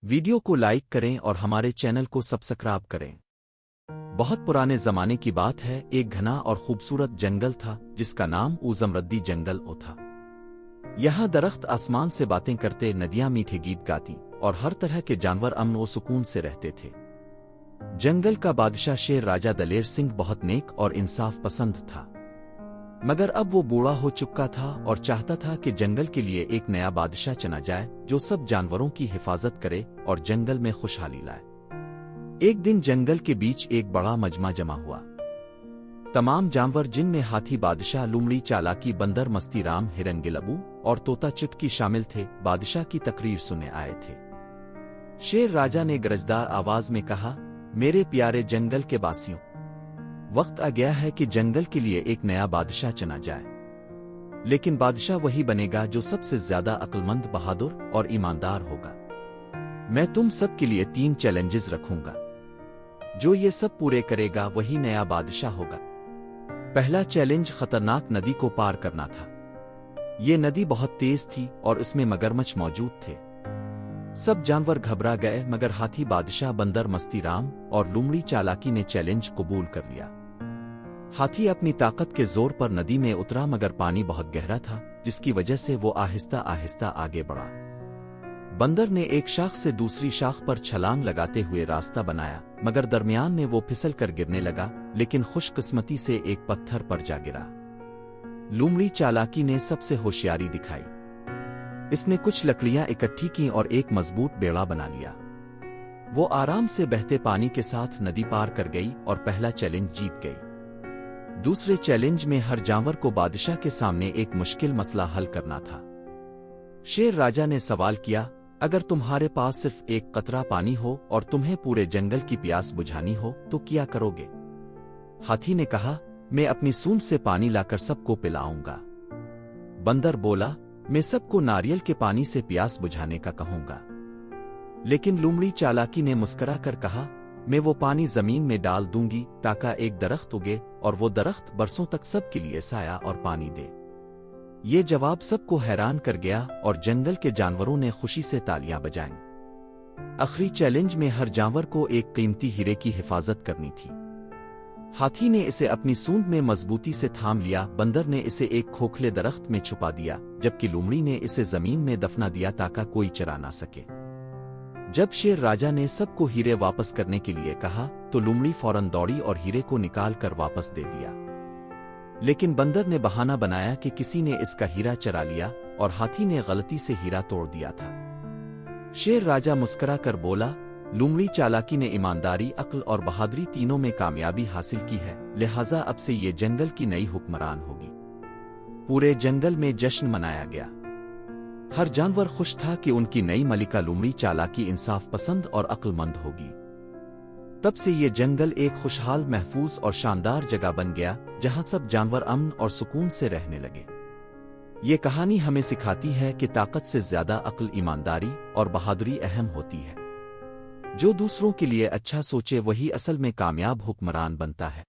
Video کو like کریں اور ہمارے چینل کو سبسکرائب کریں۔ بہت پرانے زمانے کی بات ہے، ایک گھنا اور خوبصورت جنگل تھا جس کا نام زمردی جنگل تھا۔ یہاں درخت آسمان سے باتیں کرتے، ندیاں میٹھے گیت گاتی اور ہر طرح کے جانور امن و سکون سے رہتے تھے۔ جنگل کا بادشاہ شیر راجہ دلیر سنگھ بہت نیک اور انصاف پسند تھا، مگر اب وہ بوڑھا ہو چکا تھا اور چاہتا تھا کہ جنگل کے لیے ایک نیا بادشاہ چنا جائے جو سب جانوروں کی حفاظت کرے اور جنگل میں خوشحالی لائے۔ ایک دن جنگل کے بیچ ایک بڑا مجمع جمع ہوا۔ تمام جانور جن میں ہاتھی بادشاہ، لومڑی چالاکی، بندر مستی رام، ہرن گلبو اور طوطا چٹکی شامل تھے، بادشاہ کی تقریر سننے آئے تھے۔ شیر راجہ نے گرجدار آواز میں کہا، میرے پیارے جنگل کے باسیوں، وقت آ گیا ہے کہ جنگل کے لیے ایک نیا بادشاہ چنا جائے، لیکن بادشاہ وہی بنے گا جو سب سے زیادہ عقل مند، بہادر اور ایماندار ہوگا۔ میں تم سب کے لیے 3 چیلنجز رکھوں گا، جو یہ سب پورے کرے گا وہی نیا بادشاہ ہوگا۔ پہلا چیلنج خطرناک ندی کو پار کرنا تھا۔ یہ ندی بہت تیز تھی اور اس میں مگرمچھ موجود تھے۔ سب جانور گھبرا گئے مگر ہاتھی بادشاہ، بندر مستی رام اور لومڑی چالاکی نے چیلنج قبول کر لیا۔ ہاتھی اپنی طاقت کے زور پر ندی میں اترا مگر پانی بہت گہرا تھا، جس کی وجہ سے وہ آہستہ آہستہ آگے بڑھا۔ بندر نے ایک شاخ سے دوسری شاخ پر چھلانگ لگاتے ہوئے راستہ بنایا، مگر درمیان میں وہ پھسل کر گرنے لگا، لیکن خوش قسمتی سے ایک پتھر پر جا گرا۔ لومڑی چالاکی نے سب سے ہوشیاری دکھائی۔ اس نے کچھ لکڑیاں اکٹھی کیں اور ایک مضبوط بیڑا بنا لیا۔ وہ آرام سے بہتے پانی کے ساتھ ندی پار کر گئی اور پہلا چیلنج جیت گئی۔ دوسرے چیلنج میں ہر جانور کو بادشاہ کے سامنے ایک مشکل مسئلہ حل کرنا تھا۔ شیر راجہ نے سوال کیا، اگر تمہارے پاس صرف ایک قطرہ پانی ہو اور تمہیں پورے جنگل کی پیاس بجھانی ہو تو کیا کرو گے؟ ہاتھی نے کہا، میں اپنی سونڈ سے پانی لا کر سب کو پلاؤں گا۔ بندر بولا، میں سب کو ناریل کے پانی سے پیاس بجھانے کا کہوں گا۔ لیکن لومڑی چالاکی نے مسکرا کر کہا، میں وہ پانی زمین میں ڈال دوں گی تاکہ ایک درخت اگے اور وہ درخت برسوں تک سب کے لیے سایہ اور پانی دے۔ یہ جواب سب کو حیران کر گیا اور جنگل کے جانوروں نے خوشی سے تالیاں بجائیں۔ آخری چیلنج میں ہر جانور کو ایک قیمتی ہیرے کی حفاظت کرنی تھی۔ ہاتھی نے اسے اپنی سونڈ میں مضبوطی سے تھام لیا، بندر نے اسے ایک کھوکھلے درخت میں چھپا دیا، جبکہ لومڑی نے اسے زمین میں دفنا دیا تاکہ کوئی چرا نہ سکے۔ جب شیر راجہ نے سب کو ہیرے واپس کرنے کے لیے کہا تو لومڑی فوراً دوڑی اور ہیرے کو نکال کر واپس دے دیا، لیکن بندر نے بہانہ بنایا کہ کسی نے اس کا ہیرا چرا لیا اور ہاتھی نے غلطی سے ہیرا توڑ دیا تھا۔ شیر راجہ مسکرا کر بولا، لومڑی چالاکی نے ایمانداری، عقل اور بہادری تینوں میں کامیابی حاصل کی ہے، لہٰذا اب سے یہ جنگل کی نئی حکمران ہوگی۔ پورے جنگل میں جشن منایا گیا۔ ہر جانور خوش تھا کہ ان کی نئی ملکہ لومڑی چالاکی انصاف پسند اور عقل مند ہوگی۔ تب سے یہ جنگل ایک خوشحال، محفوظ اور شاندار جگہ بن گیا جہاں سب جانور امن اور سکون سے رہنے لگے۔ یہ کہانی ہمیں سکھاتی ہے کہ طاقت سے زیادہ عقل، ایمانداری اور بہادری اہم ہوتی ہے۔ جو دوسروں کے لیے اچھا سوچے وہی اصل میں کامیاب حکمران بنتا ہے۔